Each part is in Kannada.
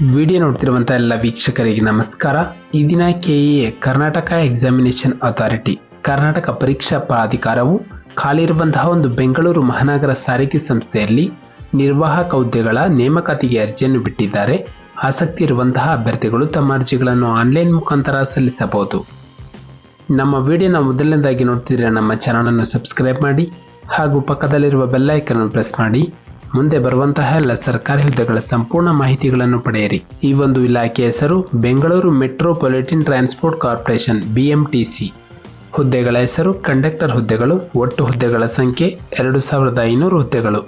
ವಿಡಿಯೋ ನೋಡ್ತಿರುವಂಥ ಎಲ್ಲ ವೀಕ್ಷಕರಿಗೆ ನಮಸ್ಕಾರ. ಈ ದಿನ KEA Karnataka examination authority Karnataka ಪರೀಕ್ಷಾ ಪ್ರಾಧಿಕಾರವು ಖಾಲಿ ಇರುವಂತಹ ಒಂದು ಬೆಂಗಳೂರು ಮಹಾನಗರ ಸಾರಿಗೆ ಸಂಸ್ಥೆಯಲ್ಲಿ ನಿರ್ವಾಹಕ ಹುದ್ದೆಗಳ ನೇಮಕಾತಿಗೆ ಅರ್ಜಿಯನ್ನು ಬಿಟ್ಟಿದ್ದಾರೆ. ಆಸಕ್ತಿ ಇರುವಂತಹ ಅಭ್ಯರ್ಥಿಗಳು ತಮ್ಮ ಅರ್ಜಿಗಳನ್ನು ಆನ್ಲೈನ್ ಮುಖಾಂತರ ಸಲ್ಲಿಸಬಹುದು. ನಮ್ಮ ವಿಡಿಯೋನ ಮೊದಲನೇದಾಗಿ ನೋಡ್ತಿದ್ರೆ ನಮ್ಮ ಚಾನಲನ್ನು ಸಬ್ಸ್ಕ್ರೈಬ್ ಮಾಡಿ ಹಾಗೂ ಪಕ್ಕದಲ್ಲಿರುವ ಬೆಲ್ ಐಕಾನ್ ಅನ್ನು ಪ್ರೆಸ್ ಮಾಡಿ. ಮುಂದೆ ಬರುವಂತಹ ಎಲ್ಲ ಸರ್ಕಾರಿ ಹುದ್ದೆಗಳ ಸಂಪೂರ್ಣ ಮಾಹಿತಿಗಳನ್ನು ಪಡೆಯಿರಿ. ಈ ಒಂದು ಇಲಾಖೆ ಹೆಸರು Bengaluru metropolitan transport corporation BMTC. ಹುದ್ದೆಗಳ ಹೆಸರು ಕಂಡಕ್ಟರ್ ಹುದ್ದೆಗಳು. ಒಟ್ಟು ಹುದ್ದೆಗಳ ಸಂಖ್ಯೆ 2500 ಹುದ್ದೆಗಳು.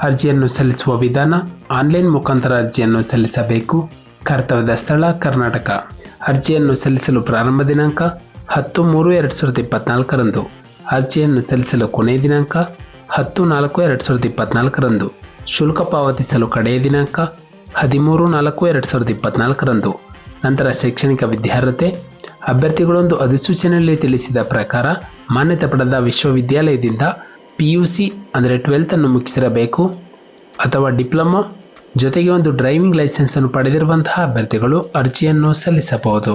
ಅರ್ಜಿಯನ್ನು ಸಲ್ಲಿಸುವ ವಿಧಾನ ಆನ್ಲೈನ್ ಮುಖಾಂತರ ಅರ್ಜಿಯನ್ನು ಸಲ್ಲಿಸಬೇಕು. ಕರ್ತವ್ಯದ ಸ್ಥಳ ಕರ್ನಾಟಕ. ಅರ್ಜಿಯನ್ನು ಸಲ್ಲಿಸಲು ಪ್ರಾರಂಭ ದಿನಾಂಕ 10/3/2024 ಅರ್ಜಿಯನ್ನು ಸಲ್ಲಿಸಲು ಕೊನೆಯ ದಿನಾಂಕ 10/4/2024 ಶುಲ್ಕ ಪಾವತಿಸಲು ಕಡೆಯ ದಿನಾಂಕ 13/4/2024 ನಂತರ ಶೈಕ್ಷಣಿಕ ವಿದ್ಯಾರ್ಹತೆ ಅಭ್ಯರ್ಥಿಗಳೊಂದು ಅಧಿಸೂಚನೆಯಲ್ಲಿ ತಿಳಿಸಿದ ಪ್ರಕಾರ ಮಾನ್ಯತೆ ಪಡೆದ ವಿಶ್ವವಿದ್ಯಾಲಯದಿಂದ PUC ಅಂದರೆ 12th ಅನ್ನು ಮುಗಿಸಿರಬೇಕು ಅಥವಾ ಡಿಪ್ಲೊಮಾ ಜೊತೆಗೆ ಒಂದು ಡ್ರೈವಿಂಗ್ ಲೈಸೆನ್ಸ್ ಅನ್ನು ಪಡೆದಿರುವಂತಹ ಅಭ್ಯರ್ಥಿಗಳು ಅರ್ಜಿಯನ್ನು ಸಲ್ಲಿಸಬಹುದು.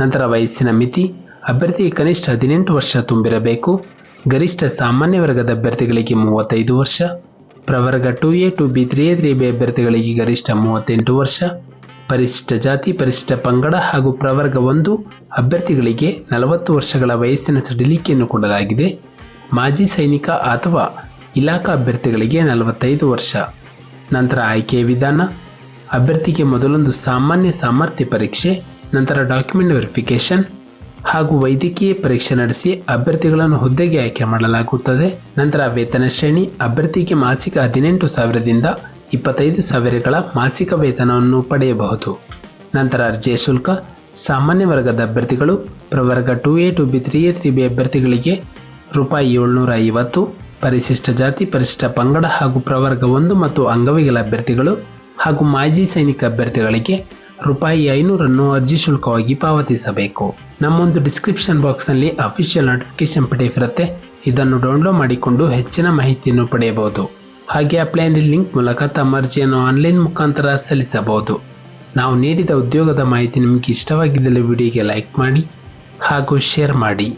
ನಂತರ ವಯಸ್ಸಿನ ಮಿತಿ ಅಭ್ಯರ್ಥಿಗೆ ಕನಿಷ್ಠ 18 ವರ್ಷ ತುಂಬಿರಬೇಕು. ಗರಿಷ್ಠ ಸಾಮಾನ್ಯ ವರ್ಗದ ಅಭ್ಯರ್ಥಿಗಳಿಗೆ 35 ವರ್ಷ, ಪ್ರವರ್ಗ 2A 2B 3A 3B ಅಭ್ಯರ್ಥಿಗಳಿಗೆ ಗರಿಷ್ಠ 38 ವರ್ಷ, ಪರಿಶಿಷ್ಟ ಜಾತಿ ಪರಿಶಿಷ್ಟ ಪಂಗಡ ಹಾಗೂ ಪ್ರವರ್ಗ 1 ಅಭ್ಯರ್ಥಿಗಳಿಗೆ 40 ವರ್ಷಗಳ ವಯಸ್ಸಿನ ಸಡಿಲಿಕೆಯನ್ನು ಕೊಡಲಾಗಿದೆ. ಮಾಜಿ ಸೈನಿಕ ಅಥವಾ ಇಲಾಖಾ ಅಭ್ಯರ್ಥಿಗಳಿಗೆ 45 ವರ್ಷ. ನಂತರ ಆಯ್ಕೆಯ ವಿಧಾನ ಅಭ್ಯರ್ಥಿಗೆ ಮೊದಲೊಂದು ಸಾಮಾನ್ಯ ಸಾಮರ್ಥ್ಯ ಪರೀಕ್ಷೆ, ನಂತರ ಡಾಕ್ಯುಮೆಂಟ್ ವೆರಿಫಿಕೇಷನ್ ಹಾಗೂ ವೈದ್ಯಕೀಯ ಪರೀಕ್ಷೆ ನಡೆಸಿ ಅಭ್ಯರ್ಥಿಗಳನ್ನು ಹುದ್ದೆಗೆ ಆಯ್ಕೆ ಮಾಡಲಾಗುತ್ತದೆ. ನಂತರ ವೇತನ ಶ್ರೇಣಿ ಅಭ್ಯರ್ಥಿಗೆ ಮಾಸಿಕ 18,000ದಿಂದ 25,000ಗಳ ಮಾಸಿಕ ವೇತನವನ್ನು ಪಡೆಯಬಹುದು. ನಂತರ ಅರ್ಜಿಯ ಶುಲ್ಕ ಸಾಮಾನ್ಯ ವರ್ಗದ ಅಭ್ಯರ್ಥಿಗಳು ಪ್ರವರ್ಗ 2A 2B 3A 3B ಅಭ್ಯರ್ಥಿಗಳಿಗೆ ₹750, ಪರಿಶಿಷ್ಟ ಜಾತಿ ಪರಿಶಿಷ್ಟ ಪಂಗಡ ಹಾಗೂ ಪ್ರವರ್ಗ 1 ಮತ್ತು ಅಂಗವಿಕಲ ಅಭ್ಯರ್ಥಿಗಳು ಹಾಗೂ ಮಾಜಿ ಸೈನಿಕ ಅಭ್ಯರ್ಥಿಗಳಿಗೆ ₹500 ಅರ್ಜಿ ಶುಲ್ಕವಾಗಿ ಪಾವತಿಸಬೇಕು. ನಮ್ಮೊಂದು ಡಿಸ್ಕ್ರಿಪ್ಷನ್ ಬಾಕ್ಸ್ನಲ್ಲಿ ಅಫಿಷಿಯಲ್ ನೋಟಿಫಿಕೇಶನ್ PDF ಇರುತ್ತೆ. ಇದನ್ನು ಡೌನ್ಲೋಡ್ ಮಾಡಿಕೊಂಡು ಹೆಚ್ಚಿನ ಮಾಹಿತಿಯನ್ನು ಪಡೆಯಬಹುದು. ಹಾಗೆ ಅಪ್ಲೈ ಲಿಂಕ್ ಮೂಲಕ ತಮ್ಮ ಅರ್ಜಿಯನ್ನು ಆನ್ಲೈನ್ ಮುಖಾಂತರ ಸಲ್ಲಿಸಬಹುದು. ನಾವು ನೀಡಿದ ಉದ್ಯೋಗದ ಮಾಹಿತಿ ನಿಮಗೆ ಇಷ್ಟವಾಗಿದ್ದಲ್ಲಿ ವಿಡಿಯೋಗೆ ಲೈಕ್ ಮಾಡಿ ಹಾಗೂ ಶೇರ್ ಮಾಡಿ.